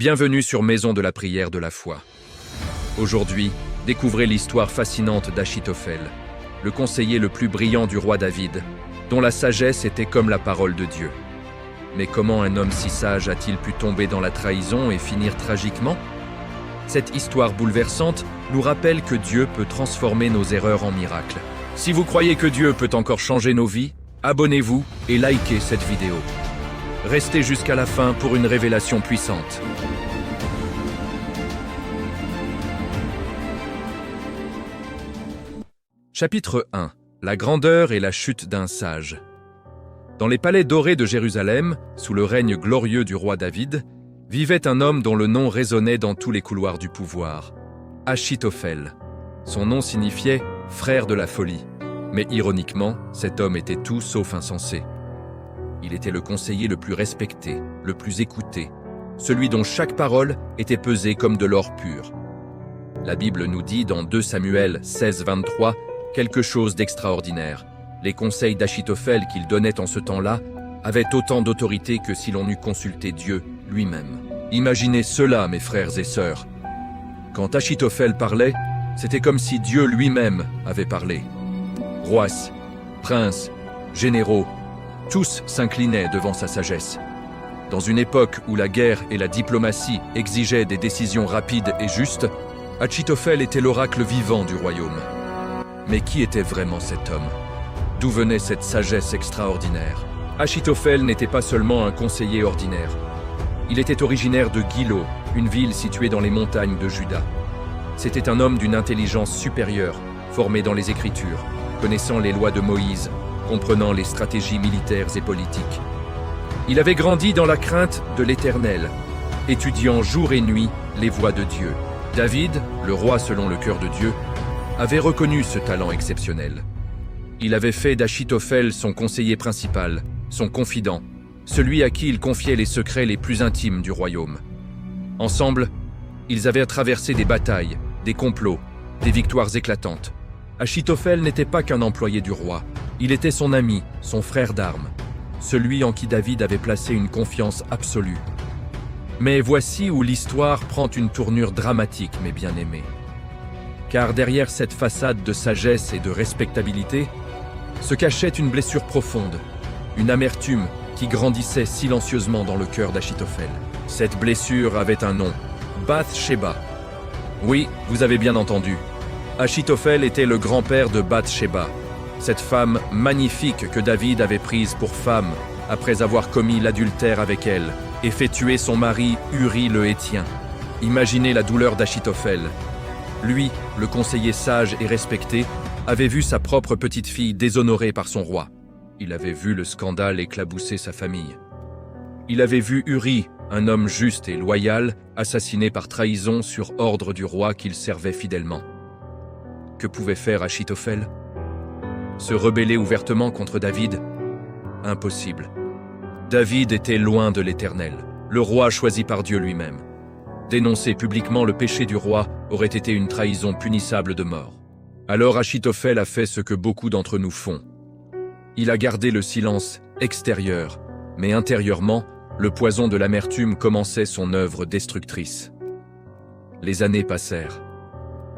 Bienvenue sur Maison de la prière de la foi. Aujourd'hui, découvrez l'histoire fascinante d'Achitophel, le conseiller le plus brillant du roi David, dont la sagesse était comme la parole de Dieu. Mais comment un homme si sage a-t-il pu tomber dans la trahison et finir tragiquement? Cette histoire bouleversante nous rappelle que Dieu peut transformer nos erreurs en miracles. Si vous croyez que Dieu peut encore changer nos vies, abonnez-vous et likez cette vidéo. Restez jusqu'à la fin pour une révélation puissante. Chapitre 1. La grandeur et la chute d'un sage. Dans les palais dorés de Jérusalem, sous le règne glorieux du roi David, vivait un homme dont le nom résonnait dans tous les couloirs du pouvoir. Achitophel. Son nom signifiait « frère de la folie ». Mais ironiquement, cet homme était tout sauf insensé. Il était le conseiller le plus respecté, le plus écouté, celui dont chaque parole était pesée comme de l'or pur. La Bible nous dit dans 2 Samuel 16, 23 quelque chose d'extraordinaire. Les conseils d'Achitophel qu'il donnait en ce temps-là avaient autant d'autorité que si l'on eût consulté Dieu lui-même. Imaginez cela, mes frères et sœurs. Quand Achitophel parlait, c'était comme si Dieu lui-même avait parlé. Rois, princes, généraux, tous s'inclinaient devant sa sagesse. Dans une époque où la guerre et la diplomatie exigeaient des décisions rapides et justes, Achitophel était l'oracle vivant du royaume. Mais qui était vraiment cet homme? D'où venait cette sagesse extraordinaire? Achitophel n'était pas seulement un conseiller ordinaire. Il était originaire de Gilo, une ville située dans les montagnes de Juda. C'était un homme d'une intelligence supérieure, formé dans les Écritures, connaissant les lois de Moïse, comprenant les stratégies militaires et politiques. Il avait grandi dans la crainte de l'Éternel, étudiant jour et nuit les voies de Dieu. David, le roi selon le cœur de Dieu, avait reconnu ce talent exceptionnel. Il avait fait d'Achitophel son conseiller principal, son confident, celui à qui il confiait les secrets les plus intimes du royaume. Ensemble, ils avaient traversé des batailles, des complots, des victoires éclatantes. Achitophel n'était pas qu'un employé du roi, il était son ami, son frère d'armes, celui en qui David avait placé une confiance absolue. Mais voici où l'histoire prend une tournure dramatique, mes bien-aimés. Car derrière cette façade de sagesse et de respectabilité, se cachait une blessure profonde, une amertume qui grandissait silencieusement dans le cœur d'Achitophel. Cette blessure avait un nom, Bath-sheba. Oui, vous avez bien entendu. Achitophel était le grand-père de Bath-sheba, cette femme magnifique que David avait prise pour femme après avoir commis l'adultère avec elle et fait tuer son mari Uri le Héthien. Imaginez la douleur d'Achitophel. Lui, le conseiller sage et respecté, avait vu sa propre petite-fille déshonorée par son roi. Il avait vu le scandale éclabousser sa famille. Il avait vu Uri, un homme juste et loyal, assassiné par trahison sur ordre du roi qu'il servait fidèlement. Que pouvait faire Achitophel? Se rebeller ouvertement contre David? Impossible. David était loin de l'Éternel, le roi choisi par Dieu lui-même. Dénoncer publiquement le péché du roi aurait été une trahison punissable de mort. Alors Achitophel a fait ce que beaucoup d'entre nous font. Il a gardé le silence extérieur, mais intérieurement, le poison de l'amertume commençait son œuvre destructrice. Les années passèrent.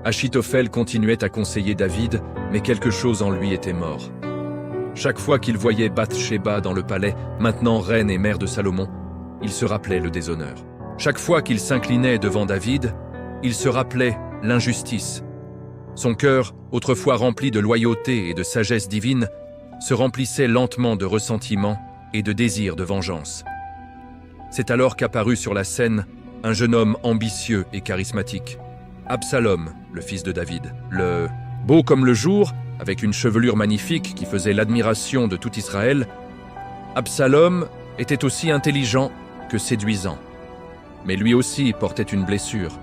Achitophel continuait à conseiller David, mais quelque chose en lui était mort. Chaque fois qu'il voyait Bath-sheba dans le palais, maintenant reine et mère de Salomon, il se rappelait le déshonneur. Chaque fois qu'il s'inclinait devant David, il se rappelait l'injustice. Son cœur, autrefois rempli de loyauté et de sagesse divine, se remplissait lentement de ressentiment et de désir de vengeance. C'est alors qu'apparut sur la scène un jeune homme ambitieux et charismatique. Absalom, le fils de David, le beau comme le jour, avec une chevelure magnifique qui faisait l'admiration de tout Israël, Absalom était aussi intelligent que séduisant. Mais lui aussi portait une blessure.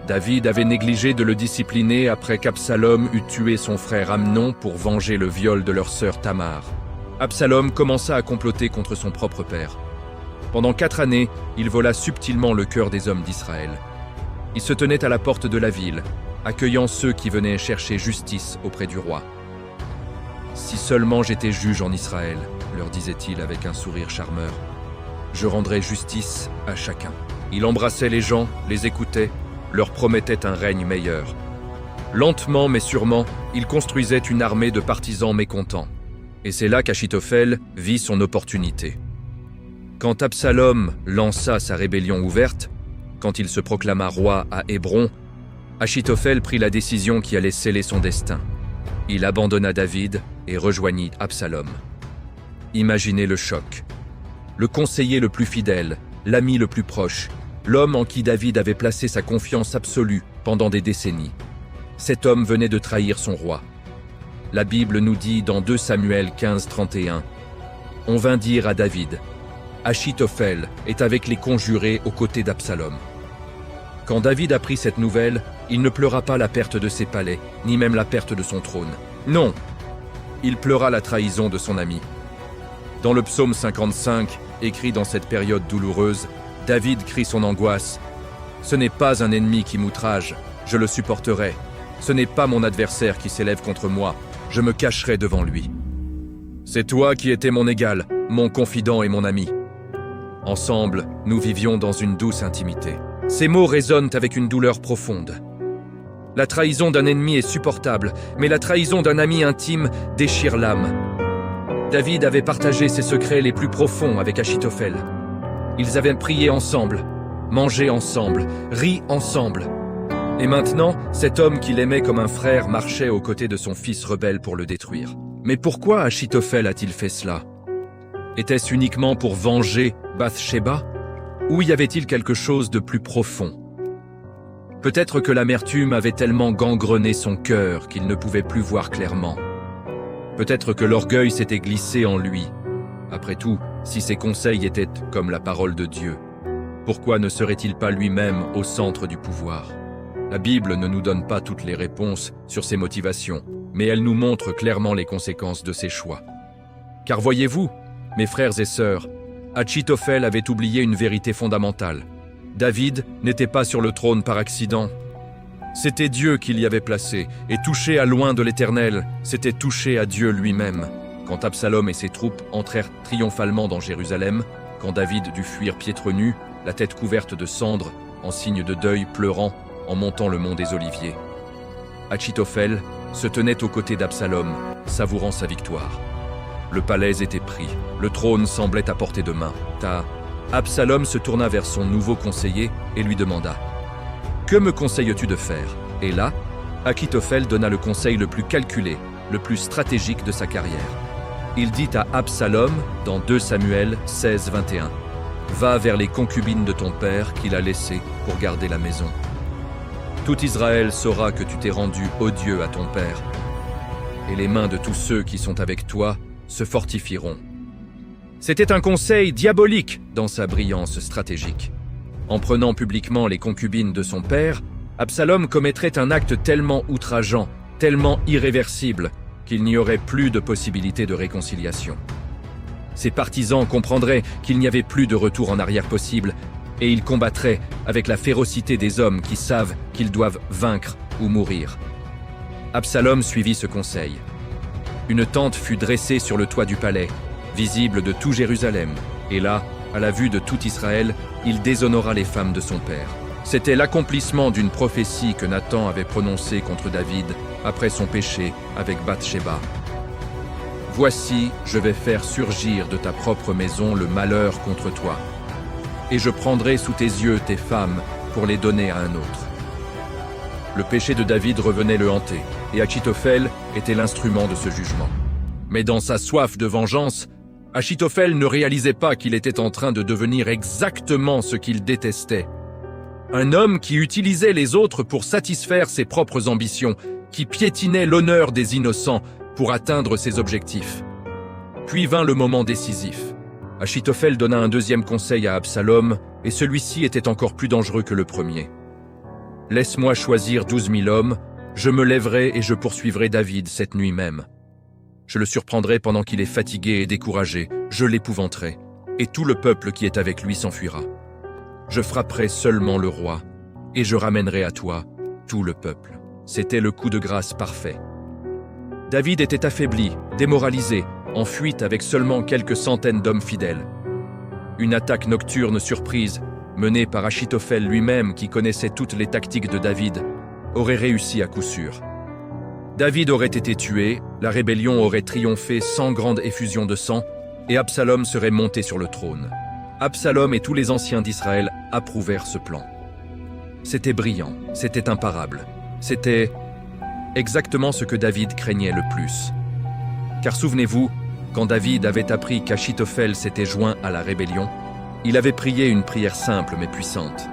David avait négligé de le discipliner après qu'Absalom eut tué son frère Amnon pour venger le viol de leur sœur Tamar. Absalom commença à comploter contre son propre père. Pendant 4 années, il vola subtilement le cœur des hommes d'Israël. Il se tenait à la porte de la ville, accueillant ceux qui venaient chercher justice auprès du roi. « Si seulement j'étais juge en Israël, leur disait-il avec un sourire charmeur, je rendrais justice à chacun. » Il embrassait les gens, les écoutait, leur promettait un règne meilleur. Lentement mais sûrement, il construisait une armée de partisans mécontents. Et c'est là qu'Achitophel vit son opportunité. Quand Absalom lança sa rébellion ouverte, quand il se proclama roi à Hébron, Achitophel prit la décision qui allait sceller son destin. Il abandonna David et rejoignit Absalom. Imaginez le choc. Le conseiller le plus fidèle, l'ami le plus proche, l'homme en qui David avait placé sa confiance absolue pendant des décennies. Cet homme venait de trahir son roi. La Bible nous dit dans 2 Samuel 15:31, « On vint dire à David, Achitophel est avec les conjurés aux côtés d'Absalom. » Quand David apprit cette nouvelle, il ne pleura pas la perte de ses palais, ni même la perte de son trône. Non, il pleura la trahison de son ami. Dans le psaume 55, écrit dans cette période douloureuse, David crie son angoisse. « Ce n'est pas un ennemi qui m'outrage, je le supporterai. Ce n'est pas mon adversaire qui s'élève contre moi, je me cacherai devant lui. C'est toi qui étais mon égal, mon confident et mon ami. » Ensemble, nous vivions dans une douce intimité. Ces mots résonnent avec une douleur profonde. La trahison d'un ennemi est supportable, mais la trahison d'un ami intime déchire l'âme. David avait partagé ses secrets les plus profonds avec Achitophel. Ils avaient prié ensemble, mangé ensemble, ri ensemble. Et maintenant, cet homme qu'il aimait comme un frère marchait aux côtés de son fils rebelle pour le détruire. Mais pourquoi Achitophel a-t-il fait cela? Était-ce uniquement pour venger Bathsheba? Ou y avait-il quelque chose de plus profond? Peut-être que l'amertume avait tellement gangrené son cœur qu'il ne pouvait plus voir clairement. Peut-être que l'orgueil s'était glissé en lui. Après tout, si ses conseils étaient comme la parole de Dieu, pourquoi ne serait-il pas lui-même au centre du pouvoir? La Bible ne nous donne pas toutes les réponses sur ses motivations, mais elle nous montre clairement les conséquences de ses choix. Car voyez-vous, mes frères et sœurs, Achitophel avait oublié une vérité fondamentale. David n'était pas sur le trône par accident. C'était Dieu qui l'y avait placé, et touché à loin de l'Éternel, c'était touché à Dieu lui-même. Quand Absalom et ses troupes entrèrent triomphalement dans Jérusalem, quand David dut fuir piètre nu, la tête couverte de cendres, en signe de deuil, pleurant, en montant le mont des Oliviers. Achitophel se tenait aux côtés d'Absalom, savourant sa victoire. Le palais était pris, le trône semblait à portée de main. Absalom se tourna vers son nouveau conseiller et lui demanda « Que me conseilles-tu de faire ?» Et là, Achitophel donna le conseil le plus calculé, le plus stratégique de sa carrière. Il dit à Absalom, dans 2 Samuel 16:21, « Va vers les concubines de ton père qu'il a laissées pour garder la maison. Tout Israël saura que tu t'es rendu odieux à ton père, et les mains de tous ceux qui sont avec toi se fortifieront. » C'était un conseil diabolique dans sa brillance stratégique. En prenant publiquement les concubines de son père, Absalom commettrait un acte tellement outrageant, tellement irréversible, qu'il n'y aurait plus de possibilité de réconciliation. Ses partisans comprendraient qu'il n'y avait plus de retour en arrière possible, et ils combattraient avec la férocité des hommes qui savent qu'ils doivent vaincre ou mourir. Absalom suivit ce conseil. Une tente fut dressée sur le toit du palais, visible de tout Jérusalem, et là, à la vue de tout Israël, il déshonora les femmes de son père. C'était l'accomplissement d'une prophétie que Nathan avait prononcée contre David après son péché avec Bathsheba. « Voici, je vais faire surgir de ta propre maison le malheur contre toi, et je prendrai sous tes yeux tes femmes pour les donner à un autre. » Le péché de David revenait le hanter, et Achitophel était l'instrument de ce jugement. Mais dans sa soif de vengeance, Achitophel ne réalisait pas qu'il était en train de devenir exactement ce qu'il détestait. Un homme qui utilisait les autres pour satisfaire ses propres ambitions, qui piétinait l'honneur des innocents pour atteindre ses objectifs. Puis vint le moment décisif. Achitophel donna un deuxième conseil à Absalom, et celui-ci était encore plus dangereux que le premier. « Laisse-moi choisir 12 000 hommes, je me lèverai et je poursuivrai David cette nuit même. Je le surprendrai pendant qu'il est fatigué et découragé, je l'épouvanterai, et tout le peuple qui est avec lui s'enfuira. Je frapperai seulement le roi, et je ramènerai à toi tout le peuple. » C'était le coup de grâce parfait. David était affaibli, démoralisé, en fuite avec seulement quelques centaines d'hommes fidèles. Une attaque nocturne surprise, menée par Achitophel lui-même qui connaissait toutes les tactiques de David, aurait réussi à coup sûr. David aurait été tué, la rébellion aurait triomphé sans grande effusion de sang, et Absalom serait monté sur le trône. Absalom et tous les anciens d'Israël approuvèrent ce plan. C'était brillant, c'était imparable, c'était exactement ce que David craignait le plus. Car souvenez-vous, quand David avait appris qu'Achitophel s'était joint à la rébellion, il avait prié une prière simple mais puissante.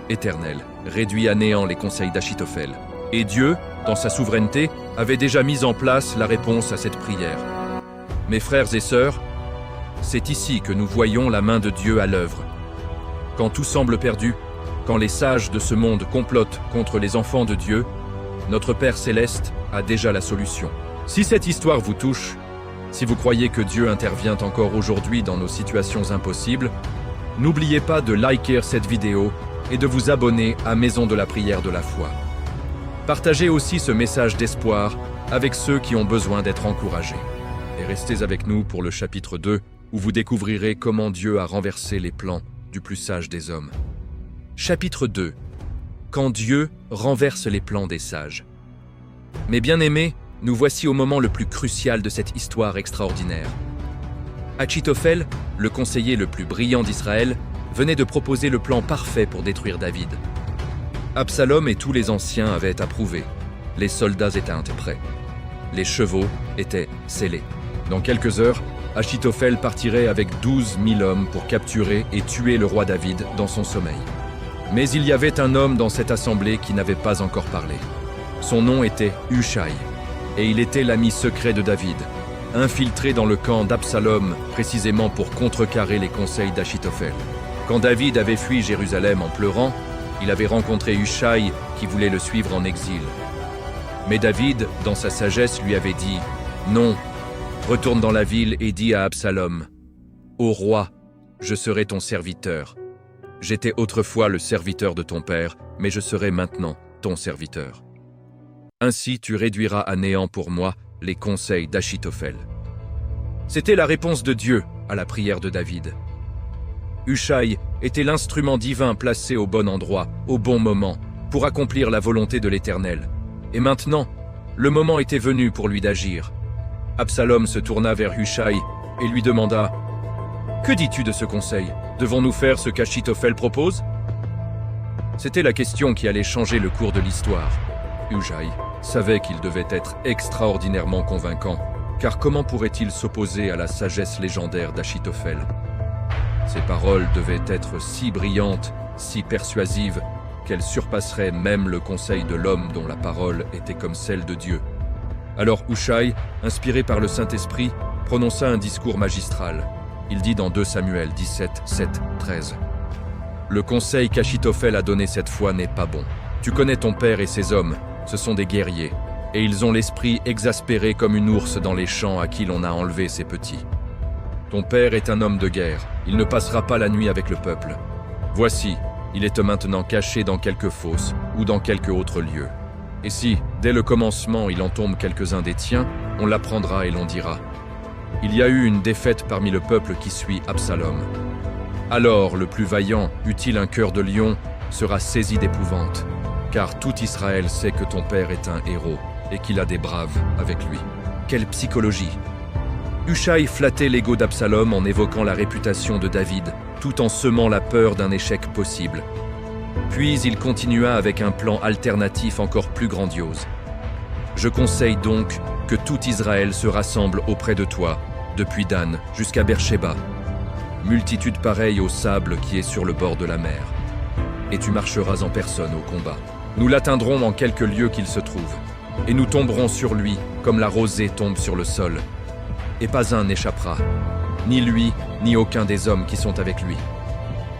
Éternel, réduis à néant les conseils d'Achitophel. Et Dieu, dans sa souveraineté, avait déjà mis en place la réponse à cette prière. Mes frères et sœurs, c'est ici que nous voyons la main de Dieu à l'œuvre. Quand tout semble perdu, quand les sages de ce monde complotent contre les enfants de Dieu, notre Père Céleste a déjà la solution. Si cette histoire vous touche, si vous croyez que Dieu intervient encore aujourd'hui dans nos situations impossibles, n'oubliez pas de liker cette vidéo et de vous abonner à Maison de la Prière de la Foi. Partagez aussi ce message d'espoir avec ceux qui ont besoin d'être encouragés. Et restez avec nous pour le chapitre 2, où vous découvrirez comment Dieu a renversé les plans du plus sage des hommes. Chapitre 2. Quand Dieu renverse les plans des sages. Mes bien-aimés, nous voici au moment le plus crucial de cette histoire extraordinaire. Achitophel, le conseiller le plus brillant d'Israël, venait de proposer le plan parfait pour détruire David. Absalom et tous les anciens avaient approuvé. Les soldats étaient prêts. Les chevaux étaient scellés. Dans quelques heures, Achitophel partirait avec 12 000 hommes pour capturer et tuer le roi David dans son sommeil. Mais il y avait un homme dans cette assemblée qui n'avait pas encore parlé. Son nom était Hushai, et il était l'ami secret de David, infiltré dans le camp d'Absalom précisément pour contrecarrer les conseils d'Achitophel. Quand David avait fui Jérusalem en pleurant, il avait rencontré Hushai qui voulait le suivre en exil. Mais David, dans sa sagesse, lui avait dit « Non, retourne dans la ville et dis à Absalom « Ô roi, je serai ton serviteur. J'étais autrefois le serviteur de ton père, mais je serai maintenant ton serviteur. Ainsi tu réduiras à néant pour moi les conseils d'Achitophel. » C'était la réponse de Dieu à la prière de David. Hushai était l'instrument divin placé au bon endroit, au bon moment, pour accomplir la volonté de l'Éternel. Et maintenant, le moment était venu pour lui d'agir. Absalom se tourna vers Hushai et lui demanda « Que dis-tu de ce conseil? Devons-nous faire ce qu'Achitophel propose ?» C'était la question qui allait changer le cours de l'histoire. Hushai savait qu'il devait être extraordinairement convaincant, car comment pourrait-il s'opposer à la sagesse légendaire d'Achitophel? Ses paroles devaient être si brillantes, si persuasives, qu'elles surpasseraient même le conseil de l'homme dont la parole était comme celle de Dieu. Alors Hushai, inspiré par le Saint-Esprit, prononça un discours magistral. Il dit dans 2 Samuel 17, 7, 13. « Le conseil qu'Achitophel a donné cette fois n'est pas bon. Tu connais ton père et ses hommes, ce sont des guerriers, et ils ont l'esprit exaspéré comme une ours dans les champs à qui l'on a enlevé ses petits. Ton père est un homme de guerre, il ne passera pas la nuit avec le peuple. Voici, il est maintenant caché dans quelque fosse ou dans quelque autre lieu. Et si, dès le commencement, il en tombe quelques-uns des tiens, on l'apprendra et l'on dira. Il y a eu une défaite parmi le peuple qui suit Absalom. Alors le plus vaillant, eût-il un cœur de lion, sera saisi d'épouvante, car tout Israël sait que ton père est un héros et qu'il a des braves avec lui. Quelle psychologie! Hushai flattait l'ego d'Absalom en évoquant la réputation de David, tout en semant la peur d'un échec possible. Puis il continua avec un plan alternatif encore plus grandiose. « Je conseille donc que tout Israël se rassemble auprès de toi, depuis Dan jusqu'à Beersheba, multitude pareille au sable qui est sur le bord de la mer. Et tu marcheras en personne au combat. Nous l'atteindrons en quelque lieu qu'il se trouve, et nous tomberons sur lui comme la rosée tombe sur le sol. Et pas un n'échappera, ni lui, ni aucun des hommes qui sont avec lui.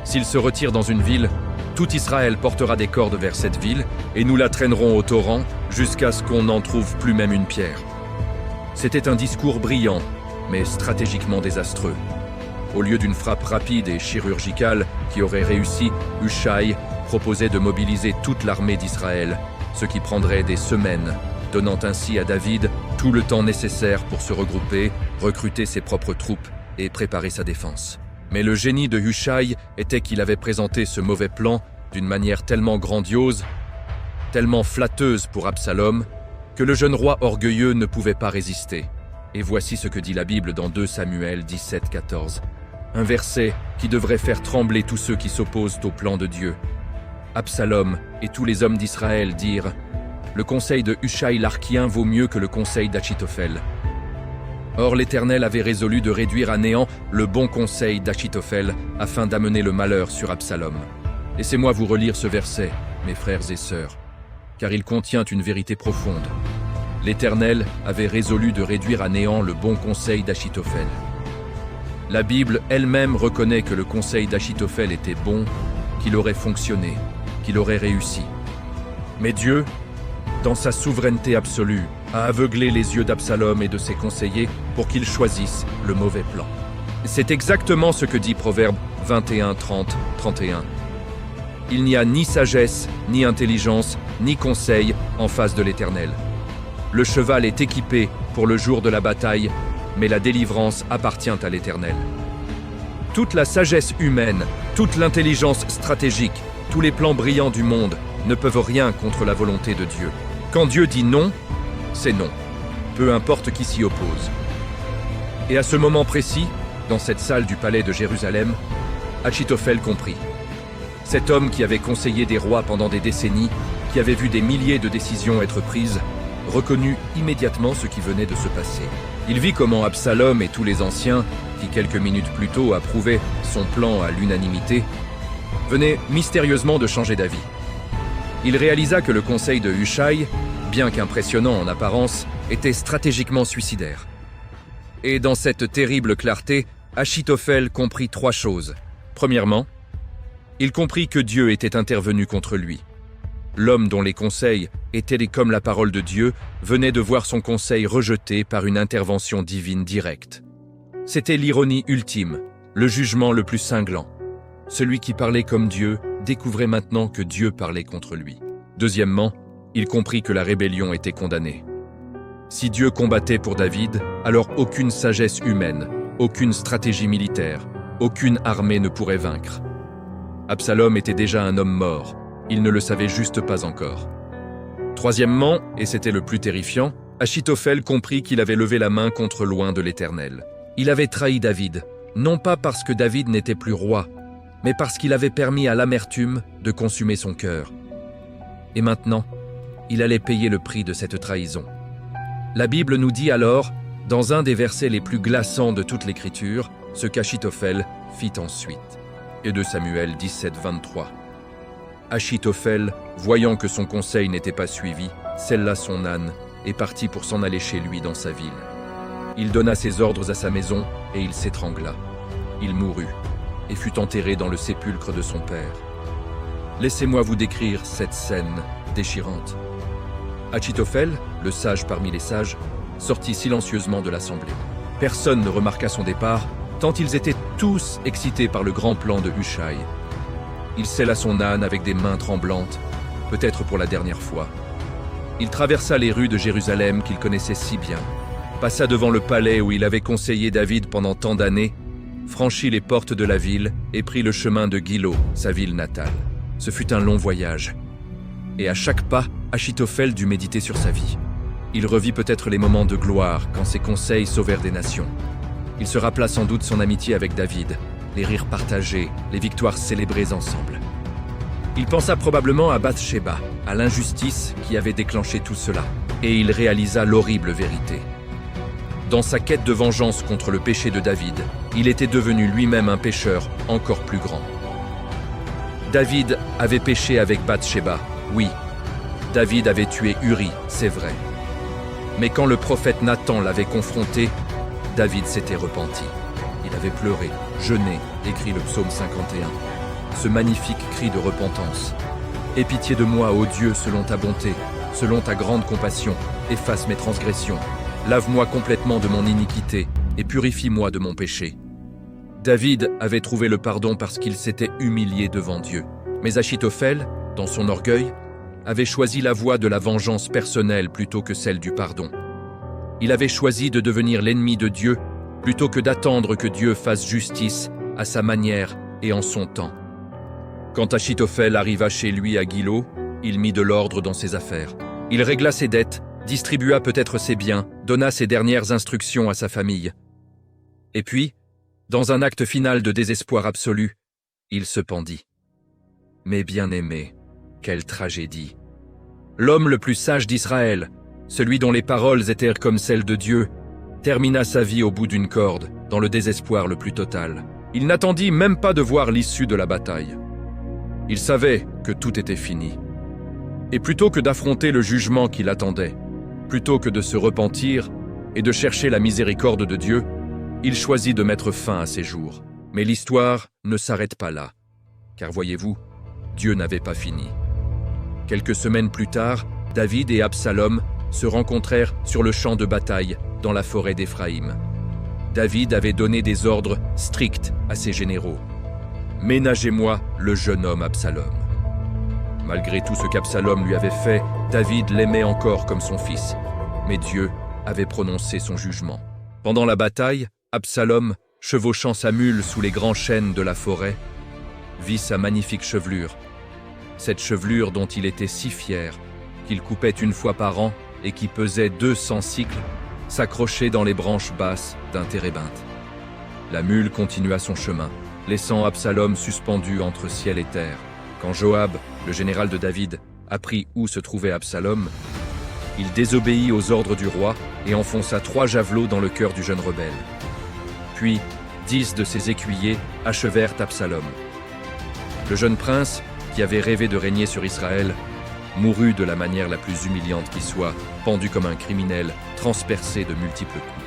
S'il se retire dans une ville, tout Israël portera des cordes vers cette ville, et nous la traînerons au torrent jusqu'à ce qu'on n'en trouve plus même une pierre. » C'était un discours brillant, mais stratégiquement désastreux. Au lieu d'une frappe rapide et chirurgicale qui aurait réussi, Hushai proposait de mobiliser toute l'armée d'Israël, ce qui prendrait des semaines, donnant ainsi à David tout le temps nécessaire pour se regrouper, recruter ses propres troupes et préparer sa défense. Mais le génie de Hushai était qu'il avait présenté ce mauvais plan d'une manière tellement grandiose, tellement flatteuse pour Absalom, que le jeune roi orgueilleux ne pouvait pas résister. Et voici ce que dit la Bible dans 2 Samuel 17, 14. Un verset qui devrait faire trembler tous ceux qui s'opposent au plan de Dieu. Absalom et tous les hommes d'Israël dirent « Le conseil de Hushai l'Archien vaut mieux que le conseil d'Achitophel. » Or l'Éternel avait résolu de réduire à néant le bon conseil d'Achitophel afin d'amener le malheur sur Absalom. Laissez-moi vous relire ce verset, mes frères et sœurs, car il contient une vérité profonde. L'Éternel avait résolu de réduire à néant le bon conseil d'Achitophel. La Bible elle-même reconnaît que le conseil d'Achitophel était bon, qu'il aurait fonctionné, qu'il aurait réussi. Mais Dieu, dans sa souveraineté absolue, a aveuglé les yeux d'Absalom et de ses conseillers pour qu'ils choisissent le mauvais plan. C'est exactement ce que dit Proverbe 21, 30, 31. Il n'y a ni sagesse, ni intelligence, ni conseil en face de l'Éternel. Le cheval est équipé pour le jour de la bataille, mais la délivrance appartient à l'Éternel. Toute la sagesse humaine, toute l'intelligence stratégique, tous les plans brillants du monde ne peuvent rien contre la volonté de Dieu. Quand Dieu dit non, c'est non, peu importe qui s'y oppose. Et à ce moment précis, dans cette salle du palais de Jérusalem, Achitophel comprit. Cet homme qui avait conseillé des rois pendant des décennies, qui avait vu des milliers de décisions être prises, reconnut immédiatement ce qui venait de se passer. Il vit comment Absalom et tous les anciens, qui quelques minutes plus tôt approuvaient son plan à l'unanimité, venaient mystérieusement de changer d'avis. Il réalisa que le conseil de Hushai, bien qu'impressionnant en apparence, était stratégiquement suicidaire. Et dans cette terrible clarté, Achitophel comprit 3 choses. Premièrement, il comprit que Dieu était intervenu contre lui. L'homme dont les conseils étaient comme la parole de Dieu venait de voir son conseil rejeté par une intervention divine directe. C'était l'ironie ultime, le jugement le plus cinglant. Celui qui parlait comme Dieu découvrait maintenant que Dieu parlait contre lui. Deuxièmement, il comprit que la rébellion était condamnée. Si Dieu combattait pour David, alors aucune sagesse humaine, aucune stratégie militaire, aucune armée ne pourrait vaincre. Absalom était déjà un homme mort, il ne le savait juste pas encore. Troisièmement, et c'était le plus terrifiant, Achitophel comprit qu'il avait levé la main contre loin de l'Éternel. Il avait trahi David, non pas parce que David n'était plus roi, mais parce qu'il avait permis à l'amertume de consumer son cœur. Et maintenant, il allait payer le prix de cette trahison. La Bible nous dit alors, dans un des versets les plus glaçants de toute l'Écriture, ce qu'Achitophel fit ensuite. Et de Samuel 17, 23. Achitophel, voyant que son conseil n'était pas suivi, sella son âne et partit pour s'en aller chez lui dans sa ville. Il donna ses ordres à sa maison et il s'étrangla. Il mourut et fut enterré dans le sépulcre de son père. Laissez-moi vous décrire cette scène déchirante. Achitophel, le sage parmi les sages, sortit silencieusement de l'assemblée. Personne ne remarqua son départ, tant ils étaient tous excités par le grand plan de Hushai. Il sella son âne avec des mains tremblantes, peut-être pour la dernière fois. Il traversa les rues de Jérusalem qu'il connaissait si bien, passa devant le palais où il avait conseillé David pendant tant d'années, franchit les portes de la ville et prit le chemin de Gilo, sa ville natale. Ce fut un long voyage. Et à chaque pas, Achitophel dut méditer sur sa vie. Il revit peut-être les moments de gloire quand ses conseils sauvèrent des nations. Il se rappela sans doute son amitié avec David, les rires partagés, les victoires célébrées ensemble. Il pensa probablement à Bathsheba, à l'injustice qui avait déclenché tout cela, et il réalisa l'horrible vérité. Dans sa quête de vengeance contre le péché de David, il était devenu lui-même un pécheur encore plus grand. David avait péché avec Bathsheba, oui. David avait tué Uri, c'est vrai. Mais quand le prophète Nathan l'avait confronté, David s'était repenti. Il avait pleuré, jeûné, écrit le psaume 51. Ce magnifique cri de repentance. « Aie pitié de moi, ô Dieu, selon ta bonté, selon ta grande compassion, efface mes transgressions. Lave-moi complètement de mon iniquité et purifie-moi de mon péché. » David avait trouvé le pardon parce qu'il s'était humilié devant Dieu. Mais Achitophel, dans son orgueil, avait choisi la voie de la vengeance personnelle plutôt que celle du pardon. Il avait choisi de devenir l'ennemi de Dieu plutôt que d'attendre que Dieu fasse justice à sa manière et en son temps. Quand Achitophel arriva chez lui à Guilo, il mit de l'ordre dans ses affaires. Il régla ses dettes, distribua peut-être ses biens, donna ses dernières instructions à sa famille. Et puis, dans un acte final de désespoir absolu, il se pendit. Mes bien-aimés, quelle tragédie! L'homme le plus sage d'Israël, celui dont les paroles étaient comme celles de Dieu, termina sa vie au bout d'une corde, dans le désespoir le plus total. Il n'attendit même pas de voir l'issue de la bataille. Il savait que tout était fini. Et plutôt que d'affronter le jugement qui l'attendait, plutôt que de se repentir et de chercher la miséricorde de Dieu, il choisit de mettre fin à ses jours. Mais l'histoire ne s'arrête pas là, car voyez-vous, Dieu n'avait pas fini. Quelques semaines plus tard, David et Absalom se rencontrèrent sur le champ de bataille dans la forêt d'Éphraïm. David avait donné des ordres stricts à ses généraux. « Ménagez-moi le jeune homme Absalom ». Malgré tout ce qu'Absalom lui avait fait, David l'aimait encore comme son fils. Mais Dieu avait prononcé son jugement. Pendant la bataille, Absalom, chevauchant sa mule sous les grands chênes de la forêt, vit sa magnifique chevelure. Cette chevelure dont il était si fier, qu'il coupait une fois par an et qui pesait 200 cycles, s'accrochait dans les branches basses d'un térébinthe. La mule continua son chemin, laissant Absalom suspendu entre ciel et terre. Quand Joab, le général de David, apprit où se trouvait Absalom, il désobéit aux ordres du roi et enfonça 3 javelots dans le cœur du jeune rebelle. Puis, 10 de ses écuyers achevèrent Absalom. Le jeune prince, qui avait rêvé de régner sur Israël, mourut de la manière la plus humiliante qui soit, pendu comme un criminel, transpercé de multiples coups.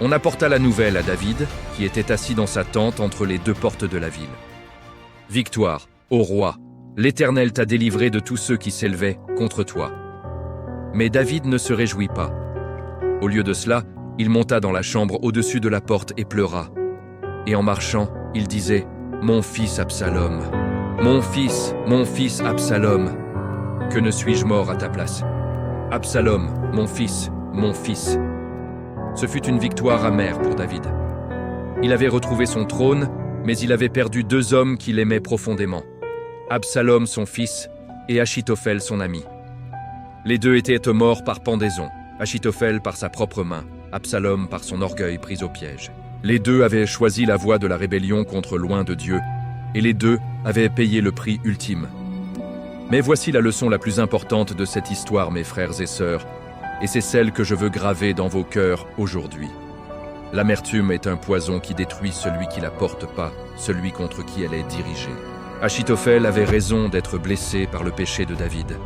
On apporta la nouvelle à David, qui était assis dans sa tente entre les 2 portes de la ville. « Victoire, ô roi, l'Éternel t'a délivré de tous ceux qui s'élevaient contre toi. » Mais David ne se réjouit pas. Au lieu de cela, il monta dans la chambre au-dessus de la porte et pleura. Et en marchant, il disait « Mon fils Absalom, mon fils Absalom, que ne suis-je mort à ta place? Absalom, mon fils, mon fils. » Ce fut une victoire amère pour David. Il avait retrouvé son trône, mais il avait perdu 2 hommes qu'il aimait profondément. Absalom son fils et Achitophel son ami. Les 2 étaient morts par pendaison, Achitophel par sa propre main, Absalom par son orgueil pris au piège. Les 2 avaient choisi la voie de la rébellion contre loin de Dieu, et les 2 avaient payé le prix ultime. Mais voici la leçon la plus importante de cette histoire, mes frères et sœurs, et c'est celle que je veux graver dans vos cœurs aujourd'hui. L'amertume est un poison qui détruit celui qui la porte pas, celui contre qui elle est dirigée. Achitophel avait raison d'être blessé par le péché de David.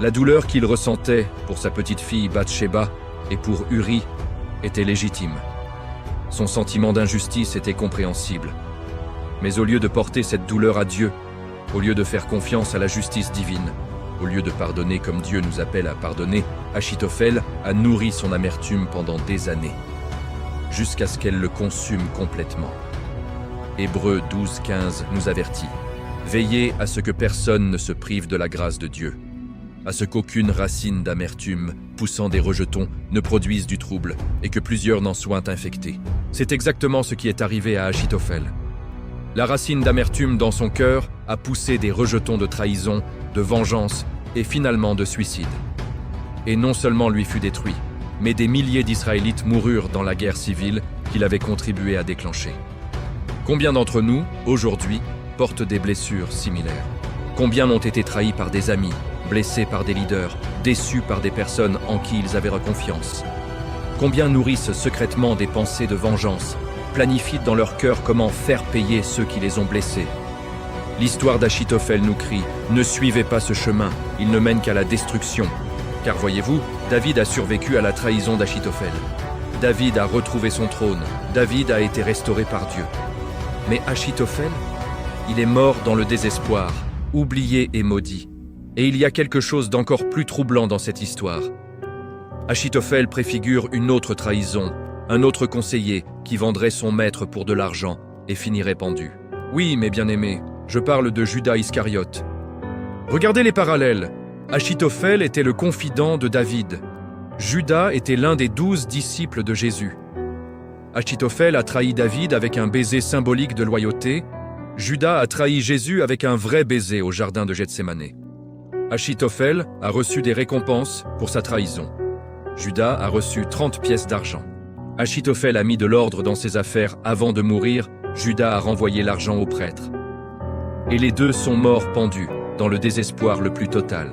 La douleur qu'il ressentait pour sa petite-fille Bathsheba et pour Uri était légitime. Son sentiment d'injustice était compréhensible. Mais au lieu de porter cette douleur à Dieu, au lieu de faire confiance à la justice divine, au lieu de pardonner comme Dieu nous appelle à pardonner, Achitophel a nourri son amertume pendant des années, jusqu'à ce qu'elle le consume complètement. Hébreux 12:15 nous avertit « Veillez à ce que personne ne se prive de la grâce de Dieu, à ce qu'aucune racine d'amertume, poussant des rejetons, ne produise du trouble, et que plusieurs n'en soient infectés. » C'est exactement ce qui est arrivé à Achitophel. La racine d'amertume dans son cœur a poussé des rejetons de trahison, de vengeance et finalement de suicide. Et non seulement lui fut détruit, mais des milliers d'Israélites moururent dans la guerre civile qu'il avait contribué à déclencher. Combien d'entre nous, aujourd'hui, portent des blessures similaires? Combien ont été trahis par des amis, blessés par des leaders, déçus par des personnes en qui ils avaient confiance? Combien nourrissent secrètement des pensées de vengeance, planifient dans leur cœur comment faire payer ceux qui les ont blessés? L'histoire d'Achitophel nous crie « Ne suivez pas ce chemin, il ne mène qu'à la destruction. » Car voyez-vous, David a survécu à la trahison d'Achitophel. David a retrouvé son trône, David a été restauré par Dieu. Mais Achitophel, il est mort dans le désespoir, oublié et maudit. Et il y a quelque chose d'encore plus troublant dans cette histoire. Achitophel préfigure une autre trahison, un autre conseiller qui vendrait son maître pour de l'argent et finirait pendu. Oui, mes bien-aimés, je parle de Judas Iscariote. Regardez les parallèles. Achitophel était le confident de David. Judas était l'un des 12 disciples de Jésus. Achitophel a trahi David avec un baiser symbolique de loyauté. Judas a trahi Jésus avec un vrai baiser au jardin de Gethsémané. Achitophel a reçu des récompenses pour sa trahison. Judas a reçu 30 pièces d'argent. Achitophel a mis de l'ordre dans ses affaires avant de mourir. Judas a renvoyé l'argent au prêtre. Et les deux sont morts pendus, dans le désespoir le plus total.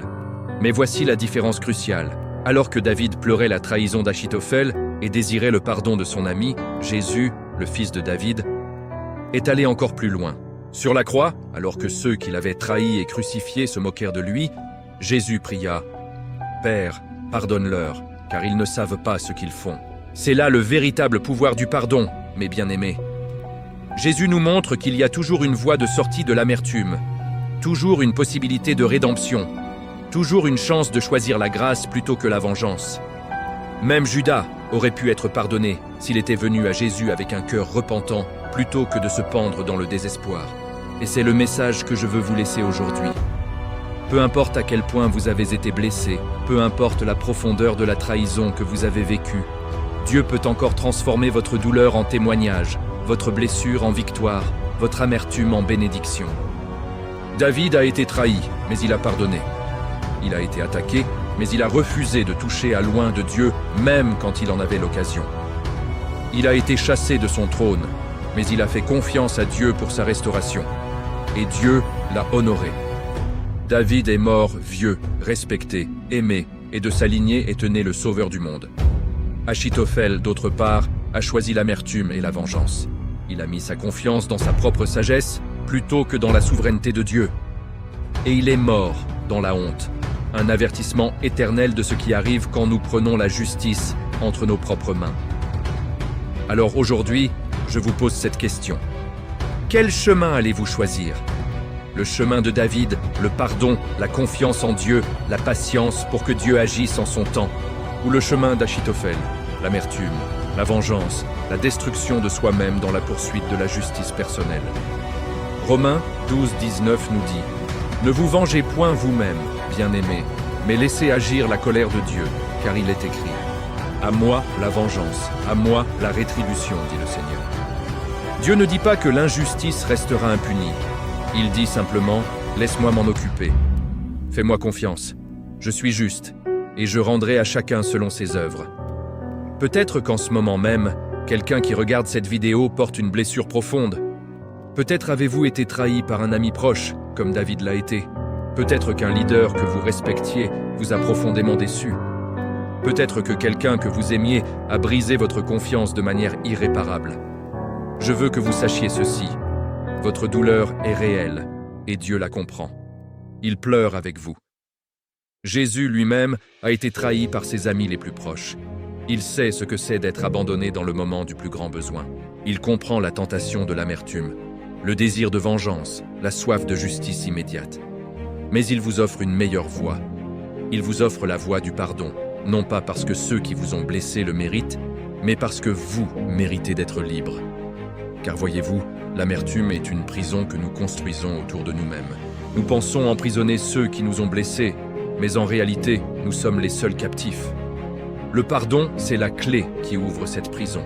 Mais voici la différence cruciale. Alors que David pleurait la trahison d'Achitophel et désirait le pardon de son ami, Jésus, le fils de David, est allé encore plus loin. Sur la croix, alors que ceux qui l'avaient trahi et crucifié se moquèrent de lui, Jésus pria « Père, pardonne-leur, car ils ne savent pas ce qu'ils font. » C'est là le véritable pouvoir du pardon, mes bien-aimés. Jésus nous montre qu'il y a toujours une voie de sortie de l'amertume, toujours une possibilité de rédemption, toujours une chance de choisir la grâce plutôt que la vengeance. Même Judas aurait pu être pardonné s'il était venu à Jésus avec un cœur repentant plutôt que de se pendre dans le désespoir. Et c'est le message que je veux vous laisser aujourd'hui. Peu importe à quel point vous avez été blessé, peu importe la profondeur de la trahison que vous avez vécue, Dieu peut encore transformer votre douleur en témoignage, votre blessure en victoire, votre amertume en bénédiction. David a été trahi, mais il a pardonné. Il a été attaqué, mais il a refusé de toucher à loin de Dieu, même quand il en avait l'occasion. Il a été chassé de son trône, mais il a fait confiance à Dieu pour sa restauration. Et Dieu l'a honoré. David est mort vieux, respecté, aimé, et de sa lignée est né le sauveur du monde. Achitophel, d'autre part, a choisi l'amertume et la vengeance. Il a mis sa confiance dans sa propre sagesse plutôt que dans la souveraineté de Dieu. Et il est mort dans la honte, un avertissement éternel de ce qui arrive quand nous prenons la justice entre nos propres mains. Alors aujourd'hui, je vous pose cette question. Quel chemin allez-vous choisir ? Le chemin de David, le pardon, la confiance en Dieu, la patience pour que Dieu agisse en son temps, ou le chemin d'Achitophel, l'amertume, la vengeance, la destruction de soi-même dans la poursuite de la justice personnelle. Romains 12:19 nous dit « Ne vous vengez point vous-même, bien-aimés, mais laissez agir la colère de Dieu, car il est écrit « À moi la vengeance, à moi la rétribution, dit le Seigneur. » Dieu ne dit pas que l'injustice restera impunie. Il dit simplement « Laisse-moi m'en occuper. Fais-moi confiance. Je suis juste, et je rendrai à chacun selon ses œuvres. » Peut-être qu'en ce moment même, quelqu'un qui regarde cette vidéo porte une blessure profonde. Peut-être avez-vous été trahi par un ami proche, comme David l'a été. Peut-être qu'un leader que vous respectiez vous a profondément déçu. Peut-être que quelqu'un que vous aimiez a brisé votre confiance de manière irréparable. Je veux que vous sachiez ceci. Votre douleur est réelle, et Dieu la comprend. Il pleure avec vous. Jésus lui-même a été trahi par ses amis les plus proches. Il sait ce que c'est d'être abandonné dans le moment du plus grand besoin. Il comprend la tentation de l'amertume, le désir de vengeance, la soif de justice immédiate. Mais il vous offre une meilleure voie. Il vous offre la voie du pardon, non pas parce que ceux qui vous ont blessé le méritent, mais parce que vous méritez d'être libre. Car voyez-vous, l'amertume est une prison que nous construisons autour de nous-mêmes. Nous pensons emprisonner ceux qui nous ont blessés, mais en réalité, nous sommes les seuls captifs. Le pardon, c'est la clé qui ouvre cette prison.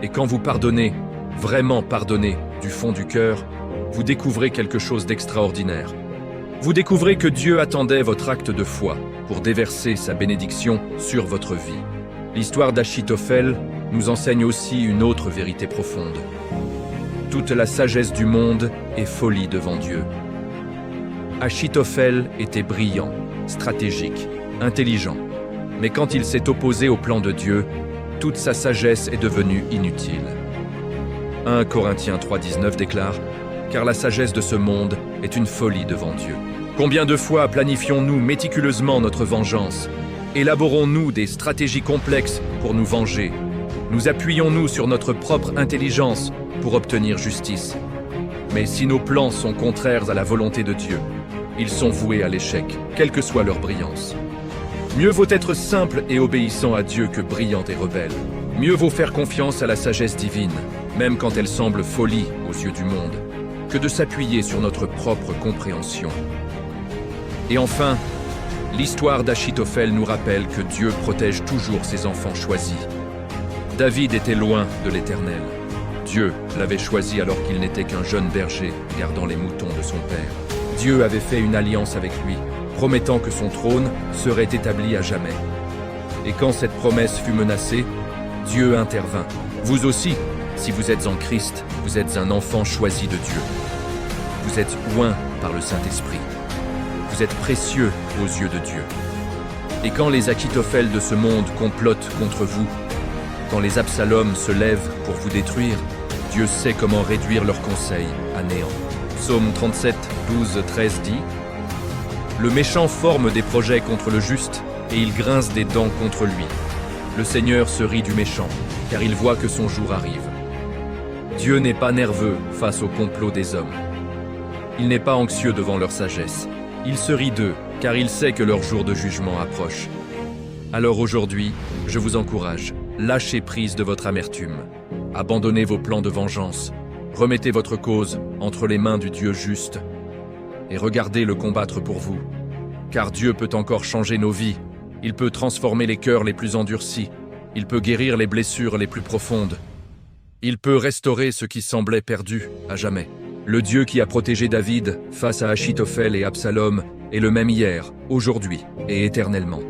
Et quand vous pardonnez, vraiment pardonnez, du fond du cœur, vous découvrez quelque chose d'extraordinaire. Vous découvrez que Dieu attendait votre acte de foi pour déverser sa bénédiction sur votre vie. L'histoire d'Achitophel nous enseigne aussi une autre vérité profonde. Toute la sagesse du monde est folie devant Dieu. Achitophel était brillant, stratégique, intelligent. Mais quand il s'est opposé au plan de Dieu, toute sa sagesse est devenue inutile. 1 Corinthiens 3:19 déclare « Car la sagesse de ce monde est une folie devant Dieu. » Combien de fois planifions-nous méticuleusement notre vengeance? Élaborons-nous des stratégies complexes pour nous venger? Nous appuyons-nous sur notre propre intelligence pour obtenir justice? Mais si nos plans sont contraires à la volonté de Dieu, ils sont voués à l'échec, quelle que soit leur brillance. Mieux vaut être simple et obéissant à Dieu que brillant et rebelle. Mieux vaut faire confiance à la sagesse divine, même quand elle semble folie aux yeux du monde, que de s'appuyer sur notre propre compréhension. Et enfin, l'histoire d'Achitophel nous rappelle que Dieu protège toujours ses enfants choisis. David était loin de l'Éternel. Dieu l'avait choisi alors qu'il n'était qu'un jeune berger gardant les moutons de son père. Dieu avait fait une alliance avec lui, promettant que son trône serait établi à jamais. Et quand cette promesse fut menacée, Dieu intervint. Vous aussi, si vous êtes en Christ, vous êtes un enfant choisi de Dieu. Vous êtes oint par le Saint-Esprit. Vous êtes précieux aux yeux de Dieu. Et quand les Achitophel de ce monde complotent contre vous, quand les Absalom se lèvent pour vous détruire, Dieu sait comment réduire leurs conseils à néant. Psaume 37, 12, 13 dit « Le méchant forme des projets contre le juste, et il grince des dents contre lui. Le Seigneur se rit du méchant, car il voit que son jour arrive. Dieu n'est pas nerveux face au complot des hommes. Il n'est pas anxieux devant leur sagesse. Il se rit d'eux, car il sait que leur jour de jugement approche. Alors aujourd'hui, je vous encourage, lâchez prise de votre amertume. Abandonnez vos plans de vengeance. Remettez votre cause entre les mains du Dieu juste et regardez-le combattre pour vous. Car Dieu peut encore changer nos vies. Il peut transformer les cœurs les plus endurcis. Il peut guérir les blessures les plus profondes. Il peut restaurer ce qui semblait perdu à jamais. Le Dieu qui a protégé David face à Achitophel et Absalom est le même hier, aujourd'hui et éternellement.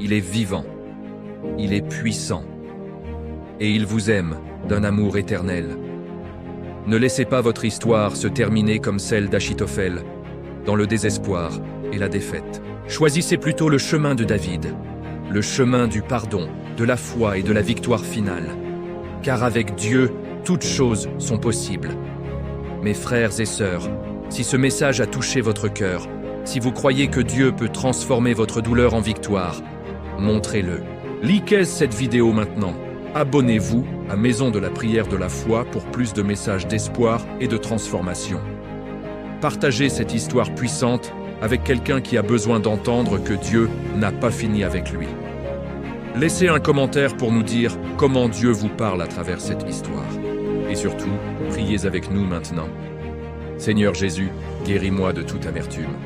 Il est vivant. Il est puissant. Et il vous aime d'un amour éternel. Ne laissez pas votre histoire se terminer comme celle d'Achitophel, dans le désespoir et la défaite. Choisissez plutôt le chemin de David, le chemin du pardon, de la foi et de la victoire finale. Car avec Dieu, toutes choses sont possibles. Mes frères et sœurs, si ce message a touché votre cœur, si vous croyez que Dieu peut transformer votre douleur en victoire, montrez-le. Likez cette vidéo maintenant. Abonnez-vous à Maison de la prière de la foi pour plus de messages d'espoir et de transformation. Partagez cette histoire puissante avec quelqu'un qui a besoin d'entendre que Dieu n'a pas fini avec lui. Laissez un commentaire pour nous dire comment Dieu vous parle à travers cette histoire. Et surtout, priez avec nous maintenant. Seigneur Jésus, guéris-moi de toute amertume.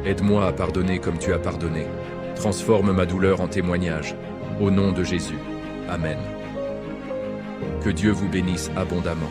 Aide-moi à pardonner comme tu as pardonné. Transforme ma douleur en témoignage. Au nom de Jésus. Amen. Que Dieu vous bénisse abondamment.